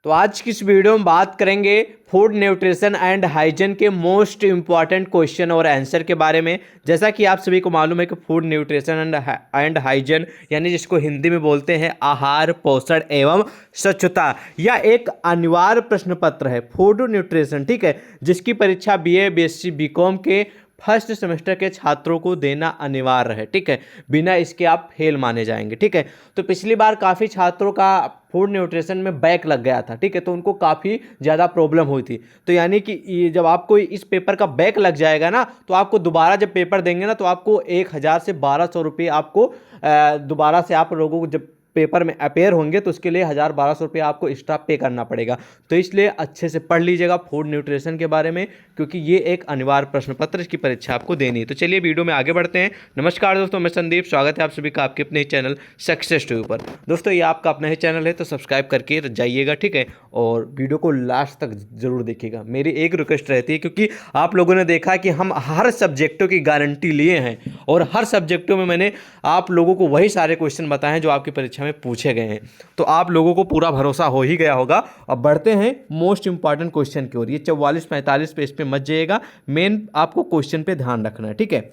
तो आज की इस वीडियो में बात करेंगे फूड न्यूट्रिशन एंड हाइजीन के मोस्ट इंपॉर्टेंट क्वेश्चन और आंसर के बारे में। जैसा कि आप सभी को मालूम है कि फूड न्यूट्रिशन एंड हाइजीन यानी जिसको हिंदी में बोलते हैं आहार पोषण एवं स्वच्छता, यह एक अनिवार्य प्रश्न पत्र है फूड न्यूट्रिशन, ठीक है, जिसकी परीक्षा बीए बीएससी बीकॉम के फर्स्ट सेमेस्टर के छात्रों को देना अनिवार्य है, ठीक है, बिना इसके आप फेल माने जाएंगे, ठीक है। तो पिछली बार काफ़ी छात्रों का फूड न्यूट्रिशन में बैक लग गया था, ठीक है, तो उनको काफ़ी ज़्यादा प्रॉब्लम हुई थी। तो यानी कि जब आपको इस पेपर का बैक लग जाएगा ना, तो आपको दोबारा जब पेपर देंगे ना, तो आपको 1000 से 1200 रुपये आपको दोबारा से आप लोगों को जब पेपर में अपेयर होंगे तो उसके लिए 1000-1200 रुपये आपको एक्स्ट्रा पे करना पड़ेगा। तो इसलिए अच्छे से पढ़ लीजिएगा फूड न्यूट्रिशन के बारे में, क्योंकि ये एक अनिवार्य प्रश्न पत्र, इसकी परीक्षा आपको देनी है। तो चलिए वीडियो में आगे बढ़ते हैं। नमस्कार दोस्तों, मैं संदीप, स्वागत है आप सभी का आपके अपने ही चैनल सक्सेस ट्यूब पर। दोस्तों ये आपका अपना ही चैनल है, तो सब्सक्राइब करके जाइएगा, ठीक है, और वीडियो को लास्ट तक जरूर देखिएगा। मेरी एक रिक्वेस्ट रहती है, क्योंकि आप लोगों ने देखा कि हम हर सब्जेक्टों की गारंटी लिए हैं और हर सब्जेक्टों में मैंने आप लोगों को वही सारे क्वेश्चन बताए हैं जो आपकी परीक्षा में पूछे गए हैं। तो आप लोगों को पूरा भरोसा हो ही गया होगा। अब बढ़ते हैं मोस्ट इंपॉर्टेंट क्वेश्चन की ओर। ये 44-45 पेज पे मत जाइएगा, मेन आपको क्वेश्चन पे ध्यान रखना है, ठीक है।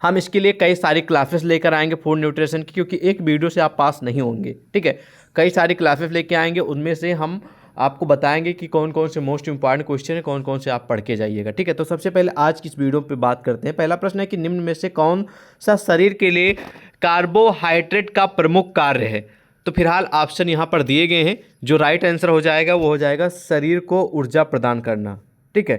हम इसके लिए कई सारी क्लासेस लेकर आएंगे फूड न्यूट्रिशन की, क्योंकि एक वीडियो से आप पास नहीं होंगे, ठीक है। कई सारी क्लासेस लेके आएंगे, उनमें से हम आपको बताएंगे कि कौन कौन से मोस्ट इंपॉर्टेंट क्वेश्चन है, कौन कौन से आप पढ़ के जाइएगा, ठीक है। तो सबसे पहले आज की इस वीडियो पे बात करते हैं। पहला प्रश्न है कि निम्न में से कौन सा शरीर के लिए कार्बोहाइड्रेट का प्रमुख कार्य है। तो फिलहाल ऑप्शन यहाँ पर दिए गए हैं। जो राइट आंसर हो जाएगा वो हो जाएगा शरीर को ऊर्जा प्रदान करना, ठीक है।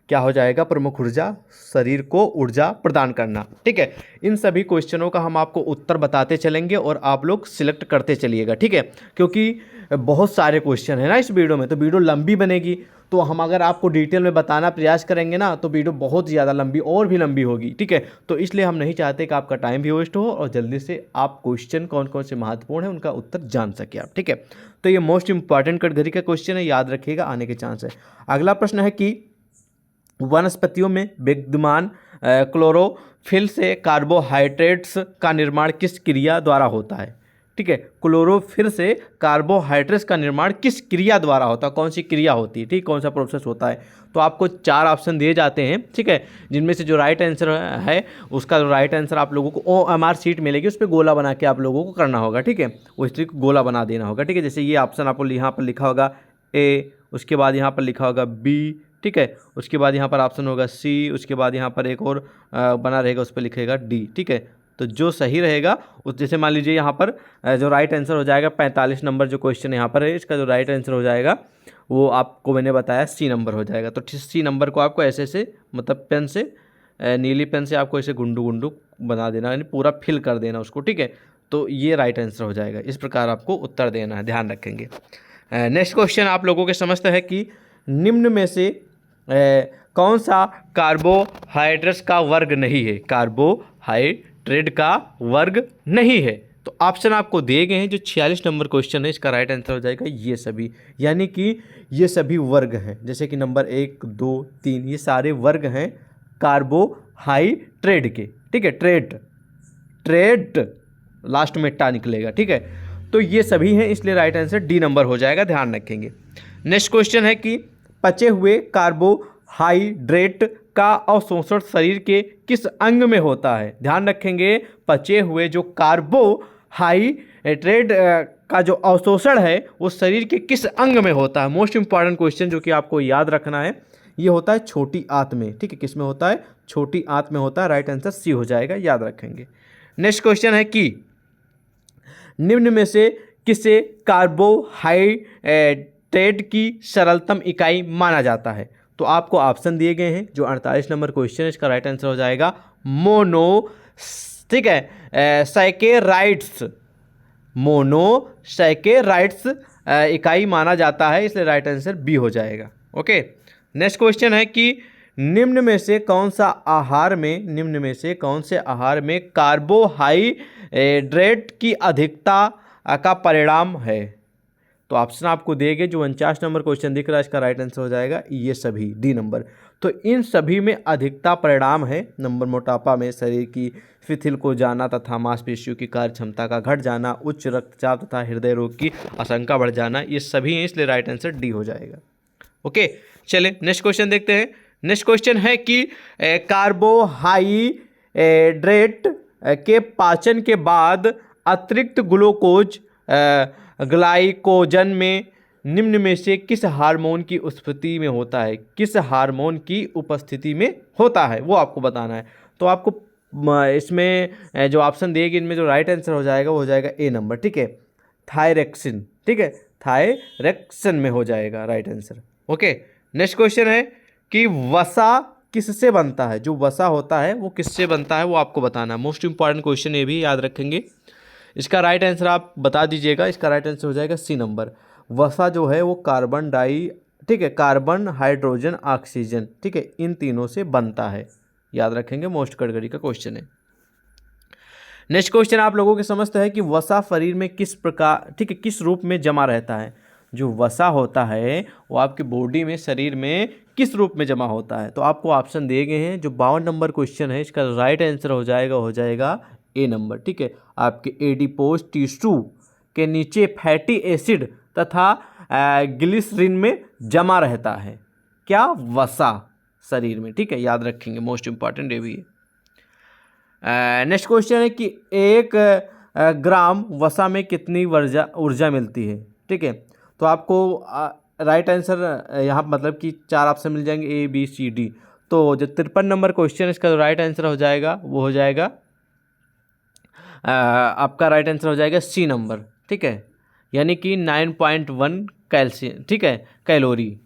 क्या हो जाएगा? प्रमुख ऊर्जा, शरीर को ऊर्जा प्रदान करना, ठीक है। इन सभी क्वेश्चनों का हम आपको उत्तर बताते चलेंगे और आप लोग सिलेक्ट करते चलिएगा, ठीक है, क्योंकि बहुत सारे क्वेश्चन है ना इस वीडियो में, तो वीडियो लंबी बनेगी। तो हम अगर आपको डिटेल में बताना प्रयास करेंगे ना, तो वीडियो बहुत ज़्यादा लंबी और भी लंबी होगी, ठीक है। तो इसलिए हम नहीं चाहते कि आपका टाइम भी वेस्ट हो और जल्दी से आप क्वेश्चन कौन कौन से महत्वपूर्ण है उनका उत्तर जान सके आप, ठीक है। तो ये मोस्ट इंपॉर्टेंट कैटेगरी का क्वेश्चन है, याद रखिएगा, आने के चांस है। अगला प्रश्न है कि वनस्पतियों में विद्यमान क्लोरोफिल से कार्बोहाइड्रेट्स का निर्माण किस क्रिया द्वारा होता है, ठीक है। क्लोरोफिल से कार्बोहाइड्रेट्स का निर्माण किस क्रिया द्वारा होता है, कौन सी क्रिया होती है, ठीक, कौन सा प्रोसेस होता है। तो आपको 4 ऑप्शन दिए जाते हैं, ठीक है, जिनमें से जो राइट आंसर है उसका जो राइट आंसर आप लोगों को OMR शीट मिलेगी, उस पर गोला बना के आप लोगों को करना होगा, ठीक है, उस तरीके गोला बना देना होगा, ठीक है। जैसे ये ऑप्शन आपको यहाँ पर लिखा होगा A, उसके बाद यहाँ पर लिखा होगा B, ठीक है, उसके बाद यहाँ पर ऑप्शन होगा C, उसके बाद यहाँ पर एक और बना रहेगा, उस पर लिखेगा D, ठीक है। तो जो सही रहेगा उस, जैसे मान लीजिए यहाँ पर जो राइट आंसर हो जाएगा 45 नंबर जो क्वेश्चन यहाँ पर है, इसका जो राइट आंसर हो जाएगा वो आपको मैंने बताया C नंबर हो जाएगा। तो C नंबर को आपको ऐसे से, मतलब पेन से, नीली पेन से आपको ऐसे गुंडू गुंडू बना देना, यानी पूरा फिल कर देना उसको, ठीक है। तो ये राइट आंसर हो जाएगा। इस प्रकार आपको उत्तर देना है, ध्यान रखेंगे। नेक्स्ट क्वेश्चन आप लोगों के समझते हैं कि निम्न में से कौन सा कार्बोहाइड्रेट्स का वर्ग नहीं है, कार्बोहाइड्रेट का वर्ग नहीं है। तो ऑप्शन आपको दिए गए हैं। जो 46 नंबर क्वेश्चन है, इसका राइट आंसर हो जाएगा ये सभी, यानी कि ये सभी वर्ग हैं, जैसे कि नंबर 1, 2, 3, ये सारे वर्ग हैं कार्बोहाइड्रेट के, ठीक है। ट्रेट लास्ट में टा निकलेगा, ठीक है। तो ये सभी हैं, इसलिए राइट आंसर डी नंबर हो जाएगा, ध्यान रखेंगे। नेक्स्ट क्वेश्चन है कि पचे हुए कार्बोहाइड्रेट का अवशोषण शरीर के किस अंग में होता है। ध्यान रखेंगे, पचे हुए जो कार्बोहाइड्रेट का जो अवशोषण है वो शरीर के किस अंग में होता है। मोस्ट इंपॉर्टेंट क्वेश्चन जो कि आपको याद रखना है, ये होता है छोटी आंत में, ठीक है। किस में होता है? छोटी आंत में होता है। राइट आंसर सी हो जाएगा, याद रखेंगे। नेक्स्ट क्वेश्चन है कि निम्न में से किसे कार्बोहाइड्रेट की सरलतम इकाई माना जाता है। तो आपको ऑप्शन दिए गए हैं। जो 48 नंबर क्वेश्चन है, इसका राइट आंसर हो जाएगा ठीक है, सैकेराइड्स, मोनोसैकेराइड्स इकाई माना जाता है, इसलिए राइट आंसर बी हो जाएगा। ओके, नेक्स्ट क्वेश्चन है कि निम्न में से कौन से आहार में कार्बोहाइड्रेट की अधिकता का परिणाम है। तो ऑप्शन आपको दिए गए जो 49 नंबर क्वेश्चन दिख रहा है, इसका राइट आंसर हो जाएगा ये सभी, डी नंबर। तो इन सभी में अधिकता परिणाम है। नंबर मोटापा में शरीर की शिथिल को जाना तथा मांसपेशियों की कार्य क्षमता का घट जाना, उच्च रक्तचाप तथा हृदय रोग की आशंका बढ़ जाना, ये सभी हैं, इसलिए राइट आंसर डी हो जाएगा। ओके, चलिए नेक्स्ट क्वेश्चन देखते हैं। नेक्स्ट क्वेश्चन है कि कार्बोहाइड्रेट के पाचन के बाद अतिरिक्त ग्लूकोज ग्लाइकोजन में निम्न में से किस हार्मोन की उपस्थिति में होता है, किस हार्मोन की उपस्थिति में होता है वो आपको बताना है। तो आपको इसमें जो ऑप्शन दिए गए इनमें जो राइट आंसर हो जाएगा वो हो जाएगा ए नंबर, ठीक है, थायरेक्सिन, ठीक है, थायरेक्सिन में हो जाएगा right answer. Okay, next question है कि वसा किससे बनता है, जो वसा होता है वो किससे बनता है वो आपको बताना है। मोस्ट इंपॉर्टेंट क्वेश्चन ये भी याद रखेंगे। इसका राइट आंसर आप बता दीजिएगा। इसका राइट आंसर हो जाएगा सी नंबर। वसा जो है वो कार्बन ठीक है, कार्बन, हाइड्रोजन, ऑक्सीजन, ठीक है, इन तीनों से बनता है। याद रखेंगे, मोस्ट कैटेगरी का क्वेश्चन है। नेक्स्ट क्वेश्चन आप लोगों के समझते हैं कि वसा शरीर में किस प्रकार, ठीक है, किस रूप में जमा रहता है। जो वसा होता है वो आपकी बॉडी में, शरीर में किस रूप में जमा होता है। तो आपको ऑप्शन दिए गए हैं। जो 52 नंबर क्वेश्चन है इसका राइट आंसर हो जाएगा ए नंबर, ठीक है, आपके एडिपोज टिश्यू के नीचे फैटी एसिड तथा ग्लिसरीन में जमा रहता है। क्या? वसा शरीर में, ठीक है, याद रखेंगे, मोस्ट इंपॉर्टेंट ये भी है। नेक्स्ट क्वेश्चन है कि 1 ग्राम वसा में कितनी ऊर्जा मिलती है, ठीक है। तो आपको राइट आंसर यहाँ मतलब कि 4 ऑप्शन मिल जाएंगे, ए बी सी डी। तो जो 53 नंबर क्वेश्चन है इसका राइट आंसर हो जाएगा वो हो जाएगा आपका राइट आंसर हो जाएगा सी नंबर, ठीक है, यानी कि 9.1 कैल्शियम, ठीक है, कैलोरी।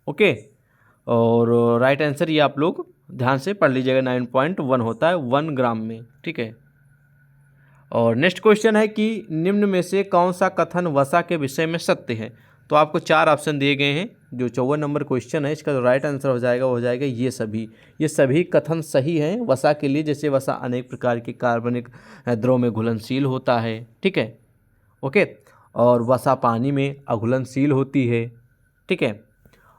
ओके, और राइट आंसर ये आप लोग ध्यान से पढ़ लीजिएगा, 9.1 होता है 1 ग्राम में, ठीक है। और नेक्स्ट क्वेश्चन है कि निम्न में से कौन सा कथन वसा के विषय में सत्य है। तो आपको 4 ऑप्शन दिए गए हैं। जो 54 नंबर क्वेश्चन है इसका जो राइट आंसर हो जाएगा वो हो जाएगा ये सभी कथन सही हैं वसा के लिए। जैसे वसा अनेक प्रकार के कार्बनिक द्रव में घुलनशील होता है, ठीक है, ओके, और वसा पानी में अघुलनशील होती है, ठीक है,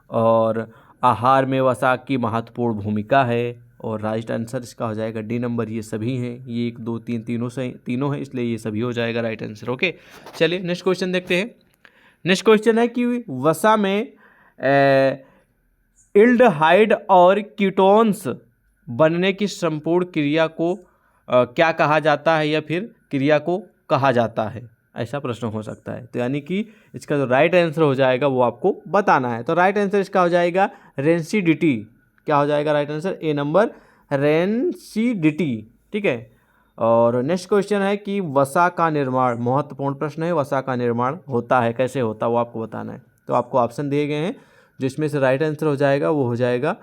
और आहार में वसा की महत्वपूर्ण भूमिका है। और राइट आंसर इसका हो जाएगा डी नंबर। ये सभी हैं, ये 1 2 3 तीनों हैं, इसलिए ये सभी हो जाएगा राइट आंसर। ओके, चलिए नेक्स्ट क्वेश्चन देखते हैं। नेक्स्ट क्वेश्चन है कि वसा में एल्डिहाइड और कीटोन्स बनने की संपूर्ण क्रिया को क्या कहा जाता है, या फिर क्रिया को कहा जाता है, ऐसा प्रश्न हो सकता है। तो यानी कि इसका जो राइट आंसर हो जाएगा वो आपको बताना है। तो राइट आंसर इसका हो जाएगा रेंसिडिटी। क्या हो जाएगा राइट आंसर? ए नंबर, रेंसिडिटी, ठीक है। और नेक्स्ट क्वेश्चन है कि वसा का निर्माण, महत्वपूर्ण प्रश्न है, वसा का निर्माण होता है, कैसे होता है वो आपको बताना है। तो आपको ऑप्शन दिए गए हैं, जिसमें से राइट आंसर हो जाएगा वो हो जाएगा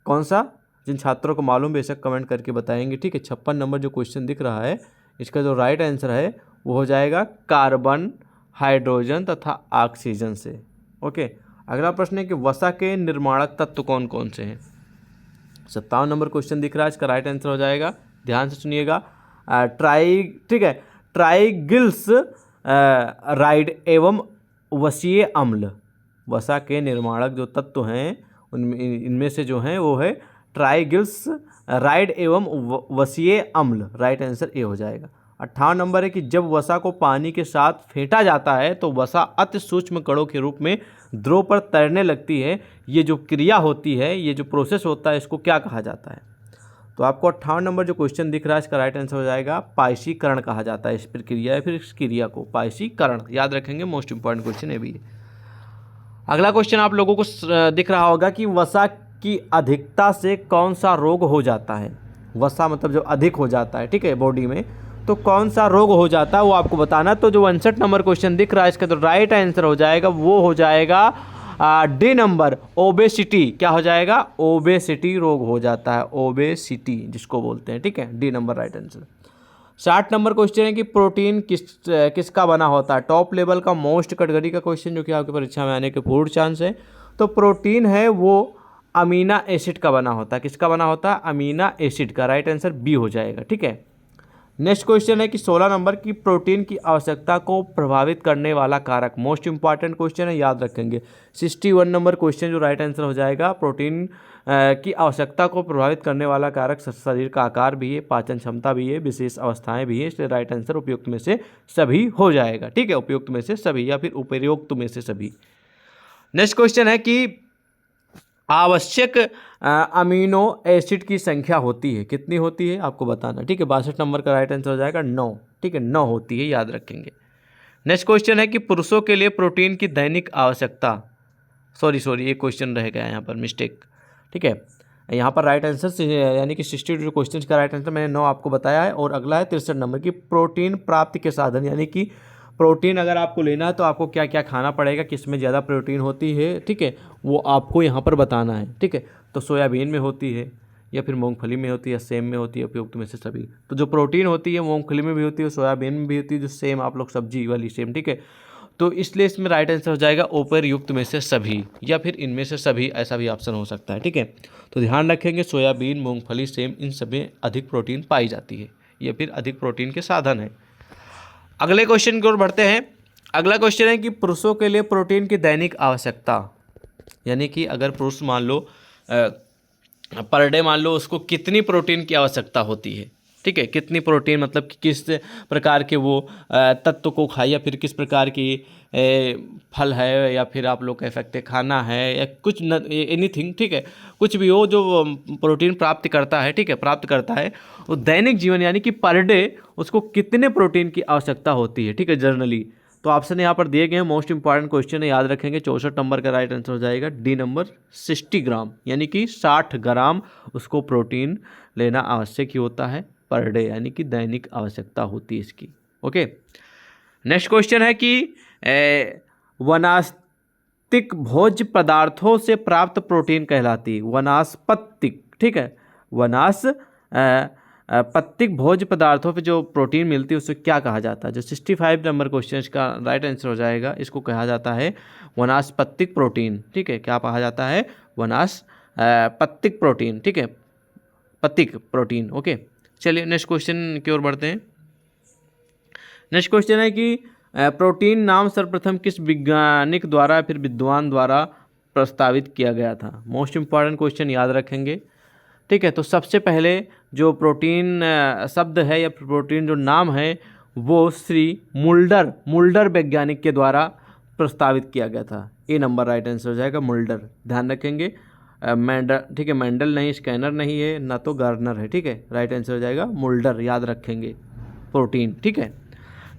कौन सा, जिन छात्रों को मालूम बेशक कमेंट करके बताएंगे, ठीक है। 56 नंबर जो क्वेश्चन दिख रहा है इसका जो राइट आंसर है वो हो जाएगा कार्बन, हाइड्रोजन तथा ऑक्सीजन से। ओके, अगला प्रश्न है कि वसा के निर्माणक तत्व कौन कौन से हैं। 57 नंबर क्वेश्चन दिख रहा है, इसका राइट आंसर हो जाएगा, ध्यान से सुनिएगा, ठीक है, ट्राइग्लिस राइड एवं वसीय अम्ल। वसा के निर्माणक जो तत्व हैं इनमें से जो हैं वो है ट्राइग्लिस राइड एवं वसीय अम्ल। राइट आंसर ए हो जाएगा। 58 नंबर है कि जब वसा को पानी के साथ फेंटा जाता है तो वसा अति सूक्ष्म कणों के रूप में द्रव पर तैरने लगती है। ये जो क्रिया होती है, ये जो प्रोसेस होता है, इसको क्या कहा जाता है। तो आपको 58 नंबर जो क्वेश्चन दिख रहा है इसका राइट आंसर हो जाएगा पायसीकरण कहा जाता है इस प्रक्रिया या फिर इस क्रिया को, पायसीकरण। याद रखेंगे, मोस्ट इंपॉर्टेंट क्वेश्चन है भी। अगला क्वेश्चन आप लोगों को दिख रहा होगा कि वसा की अधिकता से कौन सा रोग हो जाता है। वसा मतलब जब अधिक हो जाता है, ठीक है, बॉडी में, तो कौन सा रोग हो जाता है वो आपको बताना। तो जो 59 नंबर क्वेश्चन दिख रहा है इसका तो राइट आंसर हो जाएगा वो हो जाएगा डी नंबर, ओबेसिटी। क्या हो जाएगा? ओबेसिटी रोग हो जाता है, ओबेसिटी जिसको बोलते हैं, ठीक है, D number right answer. 60 number question है कि प्रोटीन किसका बना होता है। टॉप लेवल का मोस्ट कैटेगरी का क्वेश्चन जो कि आपकी परीक्षा में आने के पूर्ण चांस है। तो प्रोटीन है वो अमीना एसिड का बना होता है। किसका बना होता है? अमीना एसिड का। राइट आंसर बी हो जाएगा, ठीक है। नेक्स्ट क्वेश्चन है कि 16 नंबर की प्रोटीन की आवश्यकता को प्रभावित करने वाला कारक, मोस्ट इंपॉर्टेंट क्वेश्चन है, याद रखेंगे। 61 नंबर क्वेश्चन जो राइट आंसर हो जाएगा, प्रोटीन की आवश्यकता को प्रभावित करने वाला कारक शरीर का आकार भी है, पाचन क्षमता भी है, विशेष अवस्थाएं भी है, इसलिए राइट आंसर उपयुक्त में से सभी हो जाएगा। ठीक है, उपयुक्त में से सभी या फिर उपयुक्त में से सभी। नेक्स्ट क्वेश्चन है कि आवश्यक अमीनो एसिड की संख्या होती है, कितनी होती है आपको बताना। ठीक है, 62 नंबर का राइट आंसर हो जाएगा 9। ठीक है, 9 होती है, याद रखेंगे। नेक्स्ट क्वेश्चन है कि पुरुषों के लिए प्रोटीन की दैनिक आवश्यकता, सॉरी ये क्वेश्चन रह गया यहाँ पर, मिस्टेक। ठीक है, यहाँ पर राइट आंसर यानी कि 62 क्वेश्चन का राइट आंसर मैंने 9 आपको बताया है। और अगला है 63 नंबर की प्रोटीन प्राप्ति के साधन, यानी कि प्रोटीन अगर आपको लेना है तो आपको क्या क्या खाना पड़ेगा, किस में ज़्यादा प्रोटीन होती है। ठीक है, वो आपको यहाँ पर बताना है। ठीक है, तो सोयाबीन में होती है या फिर मूंगफली में होती है, सेम में होती है, उपयुक्त में से सभी। तो जो प्रोटीन होती है मूंगफली में भी होती है, सोयाबीन में भी होती है, जो सेम आप लोग सब्जी वाली सेम। ठीक है, तो इसलिए इसमें राइट आंसर हो जाएगा उपयुक्त में से सभी या फिर इनमें से सभी, ऐसा भी ऑप्शन हो सकता है। ठीक है, तो ध्यान रखेंगे सोयाबीन, मूंगफली, सेम, इन सब में अधिक प्रोटीन पाई जाती है या फिर अधिक प्रोटीन के साधन है। अगले क्वेश्चन की ओर बढ़ते हैं। अगला क्वेश्चन है कि पुरुषों के लिए प्रोटीन की दैनिक आवश्यकता, यानी कि अगर पुरुष मान लो पर डे मान लो उसको कितनी प्रोटीन की आवश्यकता होती है। ठीक है, कितनी प्रोटीन मतलब कि किस प्रकार के वो तत्व को खाए, या फिर किस प्रकार की फल है, या फिर आप लोग कह सकते हैं खाना है, या कुछ एनीथिंग। ठीक है, कुछ भी हो जो प्रोटीन प्राप्त करता है। ठीक है, प्राप्त करता है वो दैनिक जीवन यानी कि पर डे उसको कितने प्रोटीन की आवश्यकता होती है। ठीक है, जर्नली। तो ऑप्शन यहाँ पर दिए गए हैं, मोस्ट इंपॉर्टेंट क्वेश्चन है, याद रखेंगे। 64 नंबर का राइट आंसर हो जाएगा डी नंबर 60 ग्राम, यानी कि 60 ग्राम उसको प्रोटीन लेना आवश्यक ही होता है पर डे, यानी कि दैनिक आवश्यकता होती है इसकी। ओके, नेक्स्ट क्वेश्चन है कि वनस्पतिक भोज्य पदार्थों से प्राप्त प्रोटीन कहलाती है वनस्पतिक। ठीक है, पत्तिक भोज्य पदार्थों पे जो प्रोटीन मिलती है उसे क्या कहा जाता है। जो 65 नंबर क्वेश्चन का राइट आंसर हो जाएगा, इसको कहा जाता है वनस्पतिक प्रोटीन। ठीक है, क्या कहा जाता है, वनस्पतिक प्रोटीन। ठीक है, पत्तिक प्रोटीन। ओके, चलिए नेक्स्ट क्वेश्चन की ओर बढ़ते हैं। नेक्स्ट क्वेश्चन है कि प्रोटीन नाम सर्वप्रथम किस वैज्ञानिक द्वारा फिर विद्वान द्वारा प्रस्तावित किया गया था। मोस्ट इंपॉर्टेंट क्वेश्चन, याद रखेंगे। ठीक है, तो सबसे पहले जो प्रोटीन शब्द है या प्रोटीन जो नाम है वो श्री मुल्डर वैज्ञानिक के द्वारा प्रस्तावित किया गया था। ए नंबर राइट आंसर हो जाएगा, मुल्डर। ध्यान रखेंगे, मैंडल। ठीक है, मैंडल नहीं, स्कैनर नहीं है, ना तो गार्नर है। ठीक है, राइट आंसर हो जाएगा मुल्डर, याद रखेंगे प्रोटीन। ठीक है,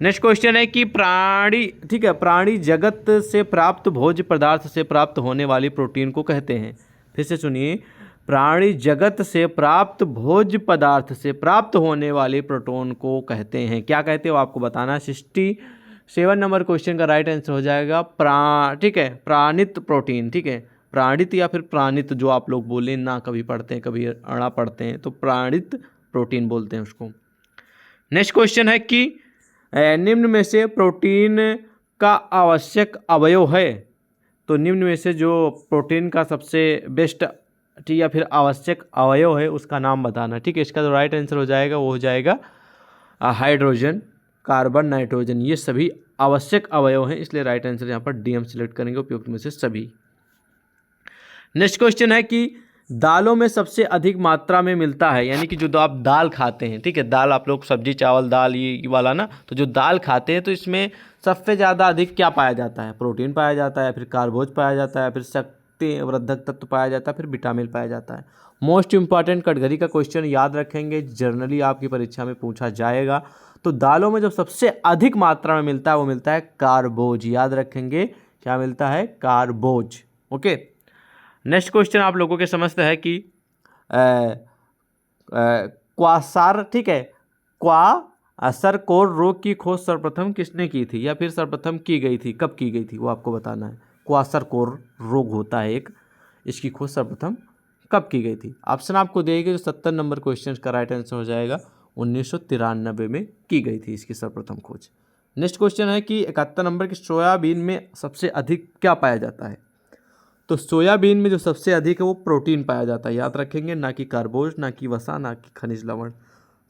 नेक्स्ट क्वेश्चन है कि प्राणी, ठीक है, प्राणी जगत से प्राप्त भोज्य पदार्थ से प्राप्त होने वाली प्रोटीन को कहते हैं। फिर से सुनिए, प्राणी जगत से प्राप्त भोज्य पदार्थ से प्राप्त होने वाले प्रोटीन को कहते हैं, क्या कहते हो आपको बताना। 67 नंबर क्वेश्चन का राइट आंसर हो जाएगा ठीक है, प्राणित प्रोटीन। ठीक है, प्राणित या फिर प्राणित, जो आप लोग बोले ना, कभी पढ़ते हैं कभी अड़ा पढ़ते हैं, तो प्राणित प्रोटीन बोलते हैं उसको। नेक्स्ट क्वेश्चन है कि निम्न में से प्रोटीन का आवश्यक अवयव है। तो निम्न में से जो प्रोटीन का सबसे बेस्ट या फिर आवश्यक अवयव है उसका नाम बताना। ठीक है, इसका जो राइट आंसर हो जाएगा वो हो जाएगा हाइड्रोजन, कार्बन, नाइट्रोजन, ये सभी आवश्यक अवयव हैं, इसलिए राइट आंसर यहाँ पर डी हम सिलेक्ट करेंगे, उपयुक्त में से सभी। नेक्स्ट क्वेश्चन है कि दालों में सबसे अधिक मात्रा में मिलता है, यानी कि जो आप दाल खाते हैं। ठीक है, दाल आप लोग सब्जी चावल दाल ये वाला ना, तो जो दाल खाते हैं तो इसमें सबसे ज़्यादा अधिक क्या पाया जाता है, प्रोटीन पाया जाता है, फिर कार्बोज पाया जाता है, फिर शक्ति वर्धक तत्व पाया जाता है, फिर विटामिन पाया जाता है। मोस्ट इंपॉर्टेंट कैटेगरी का क्वेश्चन, याद रखेंगे, जर्नली आपकी परीक्षा में पूछा जाएगा। तो दालों में जो सबसे अधिक मात्रा में मिलता है वो मिलता है कार्बोज, याद रखेंगे, क्या मिलता है, कार्बोज। ओके, नेक्स्ट क्वेश्चन आप लोगों के समझते हैं कि क्वासार, ठीक है, क्वासारकोर रोग की खोज सर्वप्रथम किसने की थी, या फिर सर्वप्रथम की गई थी, कब की गई थी, वो आपको बताना है। क्वासारकोर रोग होता है एक, इसकी खोज सर्वप्रथम कब की गई थी। ऑप्शन आपको देगी, जो 70 नंबर क्वेश्चन का राइट आंसर हो जाएगा 1993 में की गई थी इसकी सर्वप्रथम खोज। नेक्स्ट क्वेश्चन है कि 71 नंबर की सोयाबीन में सबसे अधिक क्या पाया जाता है। तो सोयाबीन में जो सबसे अधिक है वो प्रोटीन पाया जाता है, याद रखेंगे, ना कि कार्बोज, ना कि वसा, ना कि खनिज लवण।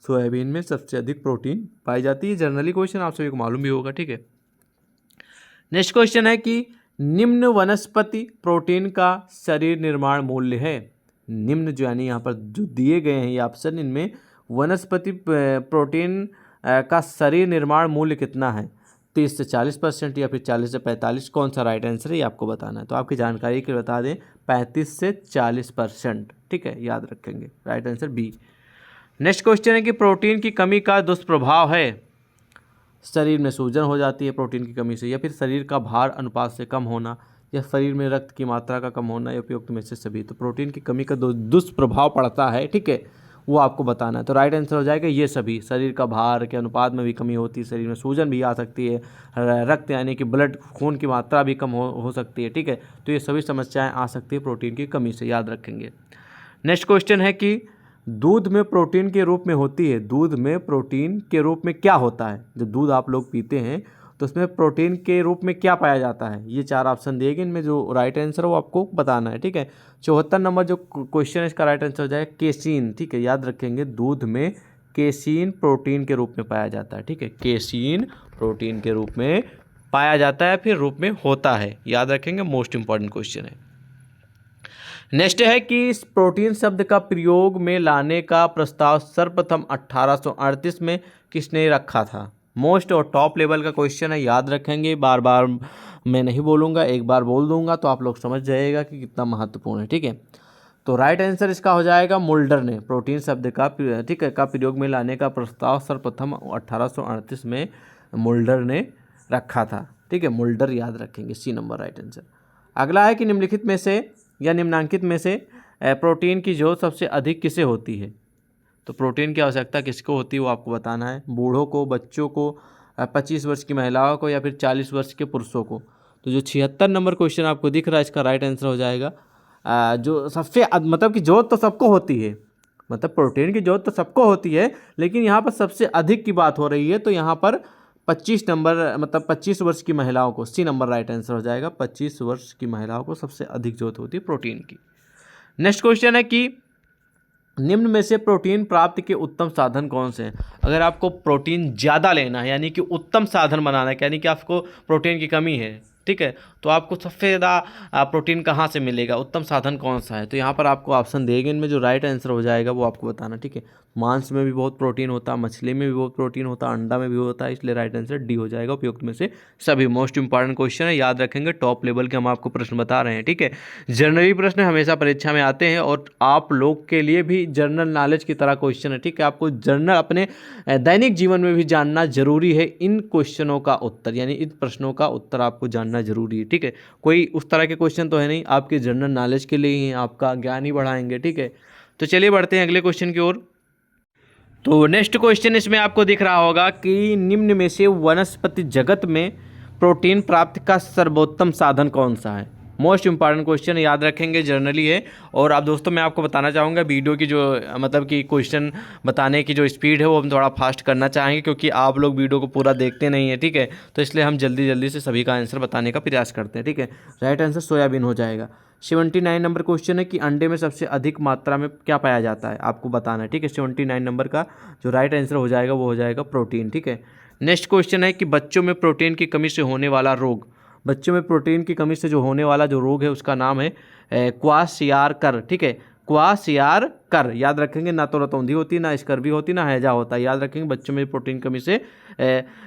सोयाबीन में सबसे अधिक प्रोटीन पाई जाती है। जनरली क्वेश्चन आप सभी को मालूम भी होगा, ठीक है। नेक्स्ट क्वेश्चन है कि निम्न वनस्पति प्रोटीन का शरीर निर्माण मूल्य है। निम्न जो यानी यहाँ पर जो दिए गए हैं ये ऑप्शन, इनमें वनस्पति प्रोटीन का शरीर निर्माण मूल्य कितना है, 30 से 40% या फिर 40 से 45, कौन सा राइट आंसर है ये आपको बताना है। तो आपकी जानकारी के लिए बता दें 35 से 40%, ठीक है, याद रखेंगे, right answer B. Next question है कि प्रोटीन की कमी का दुष्प्रभाव है। शरीर में सूजन हो जाती है प्रोटीन की कमी से, या फिर शरीर का भार अनुपात से कम होना, या शरीर में रक्त की मात्रा का कम होना, या उपयुक्त में से सभी। तो प्रोटीन की कमी का दुष्प्रभाव पड़ता है, ठीक है, वो आपको बताना है। तो राइट आंसर हो जाएगा ये सभी। शरीर का भार के अनुपात में भी कमी होती है, शरीर में सूजन भी आ सकती है, रक्त यानी कि ब्लड खून की मात्रा भी कम हो सकती है, ठीक है। तो ये सभी समस्याएं आ सकती है प्रोटीन की कमी से, याद रखेंगे। नेक्स्ट क्वेश्चन है कि दूध में प्रोटीन के रूप में होती है, दूध में प्रोटीन के रूप में क्या होता है। जब दूध आप लोग पीते हैं तो उसमें प्रोटीन के रूप में क्या पाया जाता है, ये 4 ऑप्शन दिए गए, इनमें जो राइट आंसर है वो आपको बताना है, ठीक है। 74 नंबर जो क्वेश्चन है इसका राइट आंसर हो जाएगा केसीन, ठीक है, याद रखेंगे। दूध में केसीन प्रोटीन के रूप में पाया जाता है, ठीक है, केसीन प्रोटीन के रूप में पाया जाता है, फिर रूप में होता है, याद रखेंगे, मोस्ट इंपॉर्टेंट क्वेश्चन है। नेक्स्ट है कि इस प्रोटीन शब्द का प्रयोग में लाने का प्रस्ताव सर्वप्रथम 1838 में किसने रखा था। मोस्ट और टॉप लेवल का क्वेश्चन है, याद रखेंगे, बार बार मैं नहीं बोलूँगा, एक बार बोल दूंगा तो आप लोग समझ जाइएगा कि कितना महत्वपूर्ण है, ठीक है। तो राइट आंसर इसका हो जाएगा मुल्डर ने प्रोटीन शब्द का, ठीक है, का प्रयोग में लाने का प्रस्ताव सर्वप्रथम 1838 में मुल्डर ने रखा था, ठीक है, मुल्डर, याद रखेंगे, सी नंबर राइट आंसर। अगला है कि निम्नलिखित में से या निम्नांकित में से प्रोटीन की जरूरत सबसे अधिक किसे होती है। तो प्रोटीन की आवश्यकता किसको होती है वो आपको बताना है। बूढ़ों को, बच्चों को, 25 वर्ष की महिलाओं को, या फिर 40 वर्ष के पुरुषों को। तो जो 76 नंबर क्वेश्चन आपको दिख रहा है इसका राइट आंसर हो जाएगा जो सबसे मतलब कि जरूरत तो सबको होती है, मतलब प्रोटीन की जरूरत तो सबको होती है, लेकिन यहाँ पर सबसे अधिक की बात हो रही है, तो यहाँ पर 25 नंबर मतलब 25 वर्ष की महिलाओं को, सी नंबर राइट आंसर हो जाएगा। 25 वर्ष की महिलाओं को सबसे अधिक जरूरत होती है प्रोटीन की। नेक्स्ट क्वेश्चन है कि निम्न में से प्रोटीन प्राप्ति के उत्तम साधन कौन से हैं। अगर आपको प्रोटीन ज़्यादा लेना है यानी कि उत्तम साधन बनाना है, यानी कि आपको प्रोटीन की कमी है, ठीक है, तो आपको सबसे ज़्यादा प्रोटीन कहाँ से मिलेगा, उत्तम साधन कौन सा है। तो यहाँ पर आपको ऑप्शन देंगे, इनमें जो राइट आंसर हो जाएगा वो आपको बताना, ठीक है। मांस में भी बहुत प्रोटीन होता है, मछली में भी बहुत प्रोटीन होता है, अंडा में भी होता है, इसलिए राइट आंसर डी हो जाएगा, उपयुक्त में से सभी। मोस्ट इंपॉर्टेंट क्वेश्चन है, याद रखेंगे, टॉप लेवल के हम आपको प्रश्न बता रहे हैं, ठीक है। जनरली प्रश्न हमेशा परीक्षा में आते हैं और आप लोग के लिए भी जनरल नॉलेज की तरह क्वेश्चन है, ठीक है। आपको जनरल अपने दैनिक जीवन में भी जानना जरूरी है इन क्वेश्चनों का उत्तर, यानी इन प्रश्नों का उत्तर आपको जानना जरूरी है, ठीक है। कोई उस तरह के क्वेश्चन तो है नहीं, आपके जनरल नॉलेज के लिए ही, आपका ज्ञान ही बढ़ाएंगे, ठीक है। तो चलिए बढ़ते हैं अगले क्वेश्चन की ओर। तो नेक्स्ट क्वेश्चन इसमें आपको दिख रहा होगा कि निम्न में से वनस्पति जगत में प्रोटीन प्राप्ति का सर्वोत्तम साधन कौन सा है। मोस्ट इंपॉर्टेंट क्वेश्चन, याद रखेंगे, जर्नली है। और आप दोस्तों मैं आपको बताना चाहूँगा वीडियो की जो मतलब कि क्वेश्चन बताने की जो स्पीड है वो हम थोड़ा फास्ट करना चाहेंगे, क्योंकि आप लोग वीडियो को पूरा देखते नहीं हैं, ठीक है। तो इसलिए हम जल्दी जल्दी से सभी का आंसर बताने का प्रयास करते हैं, ठीक है। राइट आंसर सोयाबीन हो जाएगा। 79 नंबर क्वेश्चन है कि अंडे में सबसे अधिक मात्रा में क्या पाया जाता है, आपको बताना है, ठीक है। 79 नंबर का जो राइट आंसर हो जाएगा वो हो जाएगा प्रोटीन, ठीक है। नेक्स्ट क्वेश्चन है कि बच्चों में प्रोटीन की कमी से होने वाला रोग, बच्चों में प्रोटीन की कमी से जो होने वाला जो रोग है उसका नाम है क्वाशियारकर, ठीक है, क्वाशियारकर, याद रखेंगे। ना तो रतौंधी होती, ना स्कर्वी होती, ना हैजा होता है, याद रखेंगे। बच्चों में प्रोटीन कमी से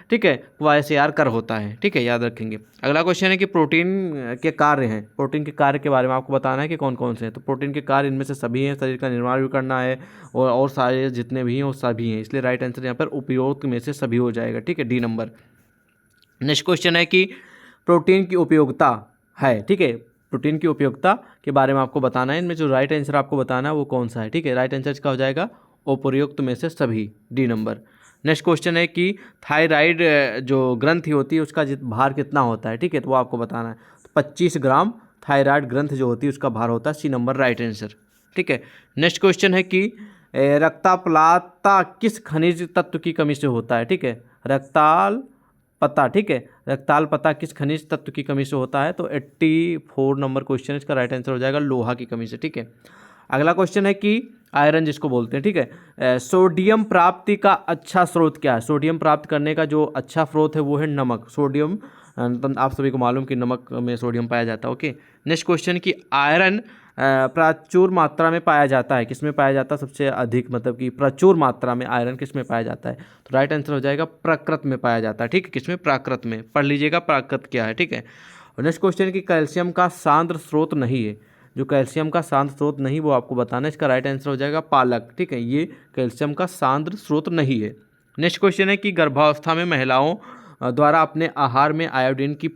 ठीक है क्वाशियारकर होता है, ठीक है, याद रखेंगे। अगला क्वेश्चन है कि प्रोटीन के कार्य हैं, प्रोटीन के कार्य के बारे में आपको बताना है कि कौन कौन से हैं। तो प्रोटीन के कार्य इनमें से सभी हैं, शरीर का निर्माण भी करना है और सारे जितने भी हैं वो सभी हैं, इसलिए राइट आंसर यहाँ पर उपयोग में से सभी हो जाएगा, ठीक है, डी नंबर। नेक्स्ट क्वेश्चन है कि प्रोटीन की उपयोगिता है, ठीक है, प्रोटीन की उपयोगिता के बारे में आपको बताना है। इनमें जो राइट आंसर आपको बताना है वो कौन सा है, ठीक है। राइट आंसर इसका हो जाएगा उपयुक्त में से सभी, डी नंबर। नेक्स्ट क्वेश्चन है कि थायराइड जो ग्रंथि होती है उसका भार कितना होता है, ठीक है, तो वो आपको बताना है। तो 25 ग्राम थायराइड ग्रंथ जो होती है उसका भार होता है, सी नंबर राइट आंसर, ठीक है। नेक्स्ट क्वेश्चन है कि रक्ताप्लाता किस खनिज तत्व की कमी से होता है, ठीक है, रक्ताल पता, ठीक है, रक्ताल पता किस खनिज तत्व की कमी से होता है। तो 84 नंबर क्वेश्चन इसका राइट आंसर हो जाएगा लोहा की कमी से, ठीक है। अगला क्वेश्चन है कि आयरन जिसको बोलते हैं, ठीक है, सोडियम प्राप्ति का अच्छा स्रोत क्या है? सोडियम प्राप्त करने का जो अच्छा स्रोत है वो है नमक। सोडियम, आप सभी को मालूम कि नमक में सोडियम पाया जाता है। ओके, नेक्स्ट क्वेश्चन कि आयरन प्रचुर मात्रा में पाया जाता है, किस में पाया जाता है सबसे अधिक, मतलब कि प्रचुर मात्रा में आयरन किस में पाया जाता है? तो राइट आंसर हो जाएगा प्राकृत में पाया जाता है, ठीक है। किस में? प्राकृत में। पढ़ लीजिएगा प्राकृत क्या है, ठीक है। और नेक्स्ट क्वेश्चन कि कैल्शियम का सांद्र स्रोत नहीं है, जो कैल्शियम का सांद्र स्रोत नहीं वो आपको बताना है। इसका राइट आंसर हो जाएगा पालक, ठीक है, ये कैल्शियम का सांद्र स्रोत नहीं है। नेक्स्ट क्वेश्चन है कि गर्भावस्था में महिलाओं द्वारा अपने आहार में आयोडीन की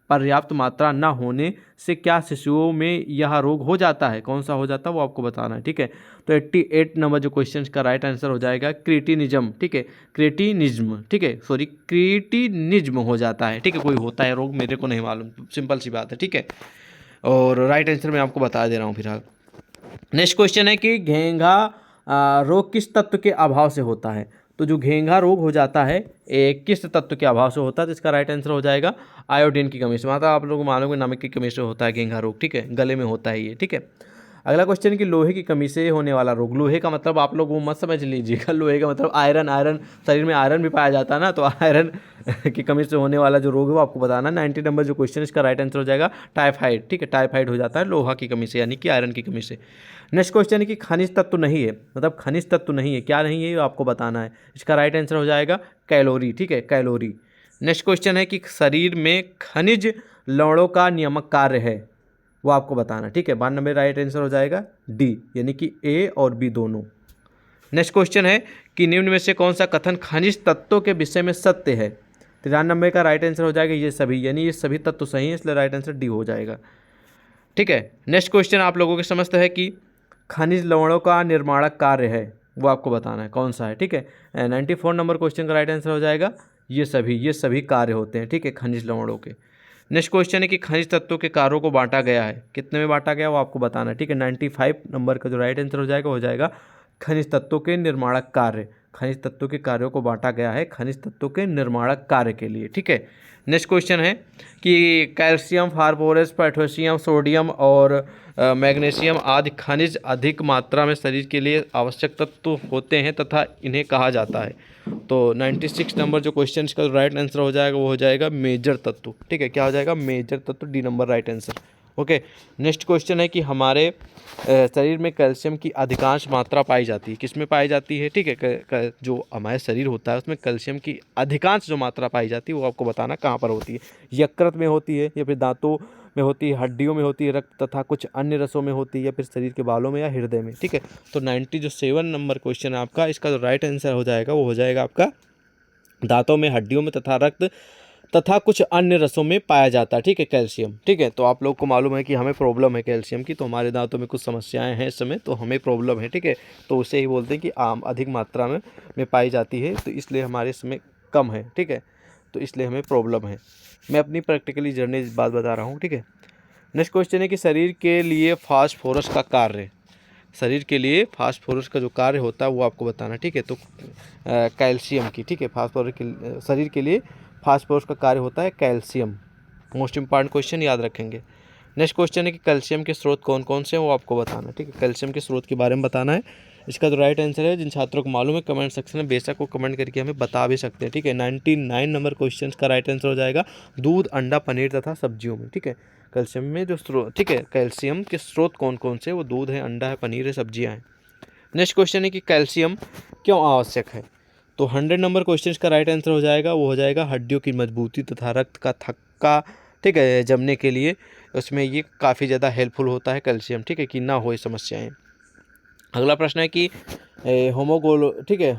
पर्याप्त मात्रा न होने से क्या शिशुओं में यह रोग हो जाता है? कौन सा हो जाता है वो आपको बताना है, ठीक है। तो 88 नंबर जो क्वेश्चन का राइट आंसर हो जाएगा क्रिटिनिज्म, ठीक है, क्रिटिनिज्म, ठीक है, सॉरी क्रिटिनिज्म हो जाता है, ठीक है। कोई होता है रोग, मेरे को नहीं मालूम, सिंपल सी बात है, ठीक है। और राइट आंसर मैं आपको बता दे रहा हूँ फिलहाल। नेक्स्ट क्वेश्चन है कि घेंघा रोग किस तत्व के अभाव से होता है? तो जो घेंघा रोग हो जाता है किस तत्व के अभाव से होता है? तो इसका राइट आंसर हो जाएगा आयोडीन की कमी से। मतलब आप लोगों को मालूम है नमक की कमी से होता है घेंघा रोग, ठीक है, गले में होता है ये, ठीक है। अगला क्वेश्चन कि लोहे की कमी से होने वाला रोग, लोहे का मतलब आप लोग वो मत समझ लीजिएगा, लोहे का मतलब आयरन, आयरन शरीर में आयरन भी पाया जाता है ना, तो आयरन की कमी से होने वाला जो रोग है वो आपको बताना। 90 नंबर जो क्वेश्चन इसका राइट आंसर हो जाएगा टाइफाइड, ठीक है, टाइफाइड हो जाता है लोहा की कमी से, यानी कि आयरन की कमी से। नेक्स्ट क्वेश्चन है कि खनिज तत्व नहीं है, मतलब खनिज तत्व नहीं है, क्या नहीं है ये आपको बताना है। इसका राइट आंसर हो जाएगा कैलोरी, ठीक है, कैलोरी। नेक्स्ट क्वेश्चन है कि शरीर में खनिज लवणों का नियामक कार्य है, वो आपको बताना, ठीक है। 92 राइट आंसर हो जाएगा डी, यानी कि ए और बी दोनों। नेक्स्ट क्वेश्चन है कि निम्न में से कौन सा कथन खनिज तत्वों के विषय में सत्य है? 93 का राइट आंसर हो जाएगा ये सभी, यानी ये सभी तत्व सही हैं, इसलिए राइट आंसर डी हो जाएगा, ठीक है। नेक्स्ट क्वेश्चन आप लोगों के समझते हैं कि खनिज लवणों का निर्माणक कार्य है, वो आपको बताना है कौन सा है, ठीक है। 94 नंबर क्वेश्चन का राइट आंसर हो जाएगा ये सभी कार्य होते हैं, ठीक है, खनिज लवणों के। नेक्स्ट क्वेश्चन है कि खनिज तत्वों के कार्यों को बांटा गया है, कितने में बांटा गया वो आपको बताना है, ठीक है। 95 नंबर का जो राइट आंसर हो जाएगा खनिज तत्वों के निर्माणक कार्य। खनिज तत्वों के कार्यों को बांटा गया है खनिज तत्वों के निर्माणक कार्य के लिए, ठीक है। नेक्स्ट क्वेश्चन है कि कैल्शियम, फास्फोरस, पोटेशियम, सोडियम और मैग्नीशियम आदि खनिज अधिक मात्रा में शरीर के लिए आवश्यक तत्व होते हैं तथा इन्हें कहा जाता है। तो 96 नंबर जो क्वेश्चन का राइट आंसर हो जाएगा वो हो जाएगा मेजर तत्व, ठीक है, क्या हो जाएगा? मेजर तत्व, D number right answer. Okay, next question है कि हमारे शरीर में कैल्शियम की अधिकांश मात्रा पाई जाती है, किस में पाई जाती है, ठीक है। जो हमारे शरीर होता है उसमें कैल्शियम की अधिकांश जो मात्रा पाई जाती है वो आपको बताना कहाँ पर होती है। यकृत में होती है, या फिर दांतों में होती है, हड्डियों में होती है, रक्त तथा कुछ अन्य रसों में होती है, या फिर शरीर के बालों में या हृदय में, ठीक है। तो 97 नंबर क्वेश्चन है आपका, इसका जो राइट आंसर हो जाएगा वो हो जाएगा आपका दांतों में, हड्डियों में तथा रक्त तथा कुछ अन्य रसों में पाया जाता है, ठीक है, कैल्शियम, ठीक है। तो आप लोग को मालूम है कि हमें प्रॉब्लम है कैल्शियम की, तो हमारे दांतों में कुछ समस्याएं हैं इस समय, तो हमें प्रॉब्लम है, ठीक है। तो उसे ही बोलते हैं कि अधिक मात्रा में पाई जाती है, तो इसलिए हमारे समय कम है, ठीक है, तो इसलिए हमें प्रॉब्लम है। मैं अपनी प्रैक्टिकली जर्नी बात बता रहा हूँ, ठीक है। नेक्स्ट क्वेश्चन है कि शरीर के लिए फास्फोरस का कार्य, शरीर के लिए फास्फोरस का जो कार्य होता है वो आपको बताना, ठीक है। तो कैल्शियम की, ठीक है, फास्फोरस के शरीर के लिए फास्फोरस का कार्य होता है कैल्शियम। मोस्ट इंपॉर्टेंट क्वेश्चन याद रखेंगे। नेक्स्ट क्वेश्चन है कि कैल्शियम के स्रोत कौन कौन से हैं वो आपको बताना है, ठीक है, कैल्शियम के स्रोत के बारे में बताना है। इसका जो राइट आंसर है, जिन छात्रों को मालूम है कमेंट सेक्शन में बेशक वो कमेंट करके हमें बता भी सकते हैं, ठीक है। 99 नंबर क्वेश्चन का राइट आंसर हो जाएगा दूध, अंडा, पनीर तथा सब्जियों में, ठीक है। कैल्शियम में जो स्रोत, ठीक है, कैल्शियम के स्रोत कौन कौन से, वो दूध है, अंडा है, पनीर है, सब्जियां हैं। नेक्स्ट क्वेश्चन है कि कैल्शियम क्यों आवश्यक है? तो 100 नंबर क्वेश्चन का राइट आंसर हो जाएगा वो हो जाएगा हड्डियों की मजबूती तथा रक्त का थक्का, ठीक है, जमने के लिए उसमें ये काफ़ी ज़्यादा हेल्पफुल होता है कैल्शियम, ठीक है, कि ना हो ये समस्याएं। अगला प्रश्न है कि ठीक है,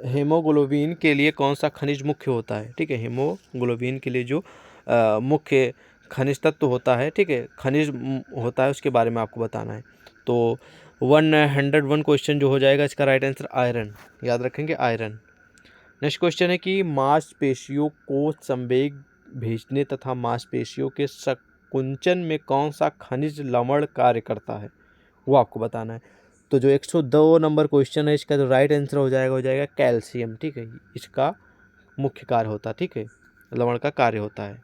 हेमोग्लोबिन के लिए कौन सा खनिज मुख्य होता है, ठीक है। हेमोग्लोबिन के लिए जो मुख्य खनिज तत्व होता है, ठीक है, खनिज होता है, उसके बारे में आपको बताना है। तो 101 क्वेश्चन जो हो जाएगा इसका राइट आंसर आयरन, याद रखेंगे आयरन। नेक्स्ट क्वेश्चन है कि मांसपेशियों को संवेग भेजने तथा मांसपेशियों के संकुचन में कौन सा खनिज लवण कार्य करता है, वो आपको बताना है। तो जो 102 नंबर क्वेश्चन है इसका जो राइट आंसर हो जाएगा कैल्शियम, ठीक है, इसका मुख्य कार्य होता है, ठीक है, लवण का कार्य होता है।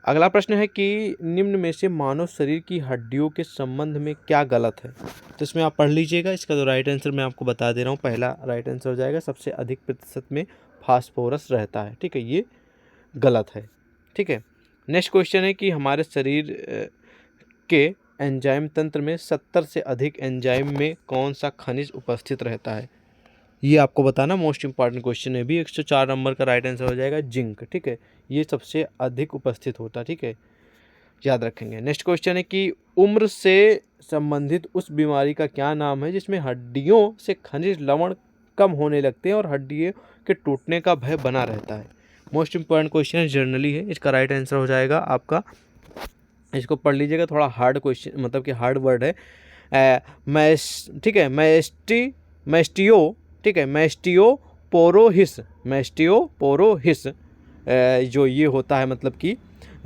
अगला प्रश्न है कि निम्न में से मानव शरीर की हड्डियों के संबंध में क्या गलत है। तो इसमें आप पढ़ लीजिएगा। इसका तो राइट आंसर मैं आपको बता दे रहा हूँ। पहला राइट आंसर हो जाएगा सबसे अधिक प्रतिशत में फास्फोरस रहता है। ठीक है, ये गलत है। ठीक है, नेक्स्ट क्वेश्चन है कि हमारे शरीर के एंजाइम तंत्र में 70 से अधिक एंजाइम में कौन सा खनिज उपस्थित रहता है। ये आपको बताना मोस्ट इंपॉर्टेंट क्वेश्चन है भी। 104 नंबर का राइट आंसर हो जाएगा जिंक। ठीक है, ये सबसे अधिक उपस्थित होता है। ठीक है, याद रखेंगे। नेक्स्ट क्वेश्चन है कि उम्र से संबंधित उस बीमारी का क्या नाम है जिसमें हड्डियों से खनिज लवण कम होने लगते हैं और हड्डियों के टूटने का भय बना रहता है। मोस्ट इंपॉर्टेंट क्वेश्चन जनरली है। इसका राइट आंसर हो जाएगा आपका, इसको पढ़ लीजिएगा, थोड़ा हार्ड क्वेश्चन मतलब कि हार्ड वर्ड है। ठीक है, मैस्टियो, ठीक है, मैस्टियोपोरोहिस, मैस्टियोपोरोहिस जो ये होता है मतलब कि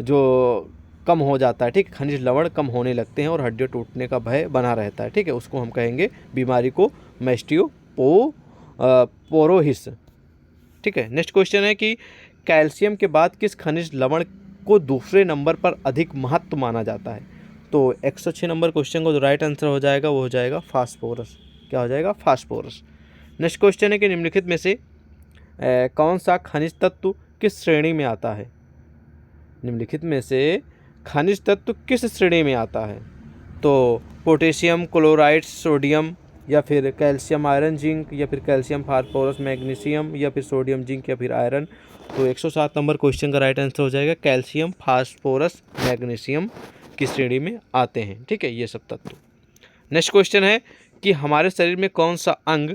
जो कम हो जाता है। ठीक, खनिज लवण कम होने लगते हैं और हड्डियों टूटने का भय बना रहता है। ठीक है, उसको हम कहेंगे बीमारी को मैस्टियोपोरोहिस। ठीक है, नेक्स्ट क्वेश्चन है कि कैल्शियम के बाद किस खनिज लवण को दूसरे नंबर पर अधिक महत्व माना जाता है। तो 106 नंबर क्वेश्चन को जो राइट आंसर हो जाएगा वो हो जाएगा फास्फोरस। क्या हो जाएगा? फास्फोरस। नेक्स्ट क्वेश्चन है कि निम्नलिखित में से कौन सा खनिज तत्व किस श्रेणी में आता है। निम्नलिखित में से खनिज तत्व किस श्रेणी में आता है। तो पोटेशियम क्लोराइड सोडियम, या फिर कैल्शियम आयरन जिंक, या फिर कैल्शियम फास्फोरस मैग्नीशियम, या फिर सोडियम जिंक, या फिर आयरन। तो 107 नंबर क्वेश्चन का राइट आंसर हो जाएगा कैल्शियम फास्फोरस मैग्नीशियम की श्रेणी में आते हैं। ठीक है, ये सब तत्व। नेक्स्ट क्वेश्चन है कि हमारे शरीर में कौन सा अंग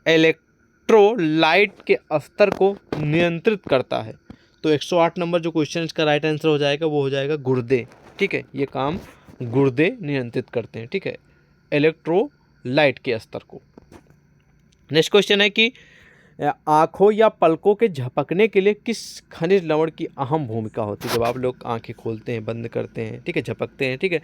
इलेक्ट्रोलाइट के स्तर को नियंत्रित करता है। तो 108 नंबर जो क्वेश्चन इसका राइट आंसर हो जाएगा वो हो जाएगा गुर्दे। ठीक है, ये काम गुर्दे नियंत्रित करते हैं। ठीक है, इलेक्ट्रोलाइट के स्तर को। नेक्स्ट क्वेश्चन है कि आँखों या पलकों के झपकने के लिए किस खनिज लवण की अहम भूमिका होती है। जब आप लोग आंखें खोलते हैं, बंद करते हैं, ठीक है, झपकते हैं, ठीक है,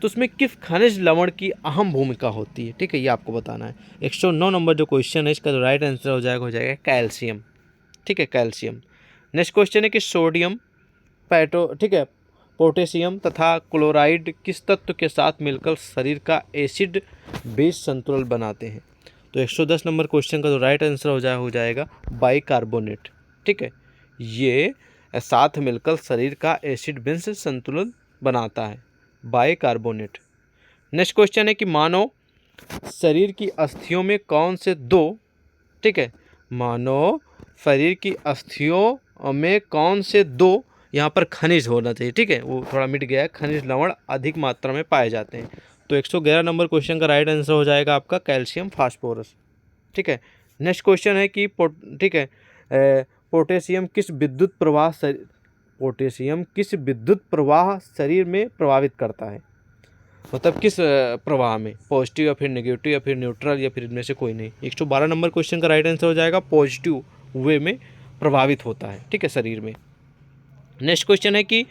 तो उसमें किस खनिज लवण की अहम भूमिका होती है। ठीक है, ये आपको बताना है। 109 नंबर जो क्वेश्चन है इसका जो राइट आंसर हो जाएगा कैल्शियम। ठीक है, कैल्शियम। नेक्स्ट क्वेश्चन है कि सोडियम ठीक है, पोटेशियम तथा क्लोराइड किस तत्व के साथ मिलकर शरीर का एसिड बेस संतुलन बनाते हैं। तो 110 नंबर क्वेश्चन का जो राइट आंसर हो जाएगा बाइकार्बोनेट। ठीक है, ये साथ मिलकर शरीर का एसिड बेस संतुलन बनाता है, बाइकार्बोनेट। नेक्स्ट क्वेश्चन है कि मानव शरीर की अस्थियों में कौन से दो, ठीक है, मानव शरीर की अस्थियों में कौन से दो यहाँ पर खनिज होना चाहिए। ठीक है, वो थोड़ा मिट गया है, खनिज लवण अधिक मात्रा में पाए जाते हैं। तो 111 नंबर क्वेश्चन का राइट आंसर हो जाएगा आपका कैल्शियम फास्फोरस। ठीक है, नेक्स्ट क्वेश्चन है कि ठीक है, पोटेशियम किस विद्युत प्रवाह शरीर में प्रभावित करता है। मतलब किस प्रवाह में, पॉजिटिव या फिर नेगेटिव या फिर न्यूट्रल या फिर इनमें से कोई नहीं। 112 नंबर क्वेश्चन का राइट आंसर हो जाएगा पॉजिटिव वे में प्रभावित होता है। ठीक है, शरीर में। नेक्स्ट क्वेश्चन है कि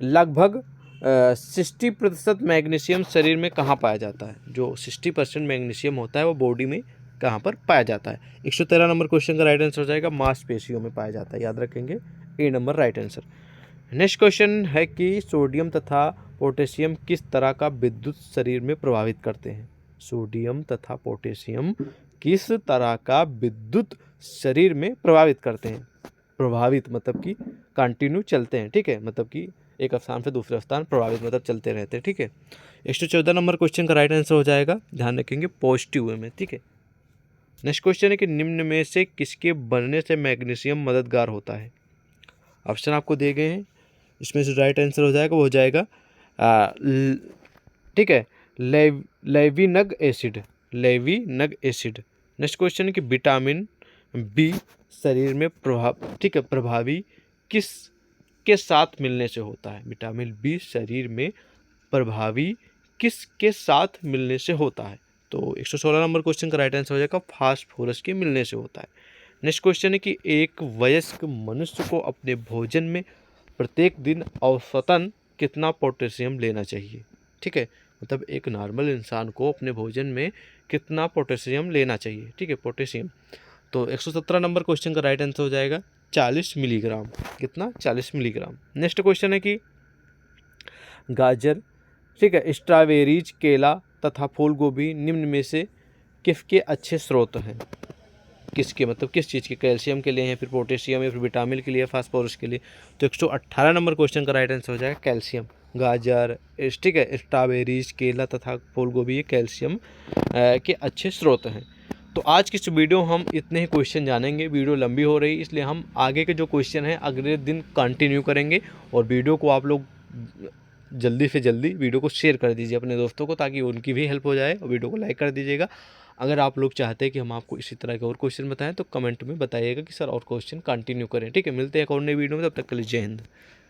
लगभग 60% मैग्नीशियम शरीर में कहाँ पाया जाता है। जो 60% मैग्नीशियम होता है वो बॉडी में कहाँ पर पाया जाता है। 113 नंबर क्वेश्चन का राइट आंसर हो जाएगा मांसपेशियों में पाया जाता है। याद रखेंगे, A number right answer. Next question है कि सोडियम तथा पोटेशियम किस तरह का विद्युत शरीर में प्रभावित करते हैं। सोडियम तथा पोटेशियम किस तरह का विद्युत शरीर में प्रभावित करते हैं। प्रभावित मतलब कि कंटिन्यू चलते हैं। ठीक है, मतलब कि एक स्थान से दूसरे स्थान प्रभावित मतलब चलते रहते हैं। ठीक है, 114 नंबर क्वेश्चन का राइट आंसर हो जाएगा, ध्यान रखेंगे, पॉजिटिव वे में। ठीक है, नेक्स्ट क्वेश्चन है कि निम्न में से किसके बनने से मैग्नीशियम मददगार होता है। ऑप्शन आपको दिए गए हैं, इसमें से राइट आंसर हो जाएगा वो हो जाएगा ठीक है, लेविनग एसिड, लेविनग एसिड। नेक्स्ट क्वेश्चन है कि विटामिन बी शरीर में प्रभावी किस के साथ मिलने से होता है। विटामिन बी शरीर में प्रभावी किस के साथ मिलने से होता है। तो 116 नंबर क्वेश्चन का राइट आंसर हो जाएगा फास्फोरस के मिलने से होता है। नेक्स्ट क्वेश्चन है कि एक वयस्क मनुष्य को अपने भोजन में प्रत्येक दिन औसतन कितना पोटेशियम लेना चाहिए। ठीक है, मतलब एक नॉर्मल इंसान को अपने भोजन में कितना पोटेशियम लेना चाहिए। ठीक है, पोटेशियम। तो 117 नंबर क्वेश्चन का राइट आंसर हो जाएगा 40 मिलीग्राम। कितना? 40 मिलीग्राम। नेक्स्ट क्वेश्चन है कि गाजर, ठीक है, स्ट्रॉबेरीज, केला तथा फूल गोभी निम्न में से किसके अच्छे स्रोत हैं? किसके मतलब किस चीज़ के? कैल्शियम के लिए या फिर पोटेशियम या फिर विटामिन के लिए, फास्फोरस के लिए? तो 118 नंबर क्वेश्चन का राइट आंसर हो जाएगा कैल्शियम। गाजर, ठीक है, स्ट्रॉबेरीज, केला तथा फूल गोभी ये कैल्शियम के अच्छे स्रोत हैं। तो आज की इस वीडियो हम इतने ही क्वेश्चन जानेंगे। वीडियो लंबी हो रही इसलिए हम आगे के जो क्वेश्चन हैं अगले दिन कंटिन्यू करेंगे। और वीडियो को आप लोग जल्दी से जल्दी वीडियो को शेयर कर दीजिए अपने दोस्तों को, ताकि उनकी भी हेल्प हो जाए। और वीडियो को लाइक कर दीजिएगा। अगर आप लोग चाहते हैं कि हम आपको इसी तरह के और क्वेश्चन बताएं तो कमेंट में बताइएगा कि सर और क्वेश्चन कंटिन्यू करें। ठीक है, मिलते हैं एक और नई वीडियो में, तब तक के लिए जय हिंद।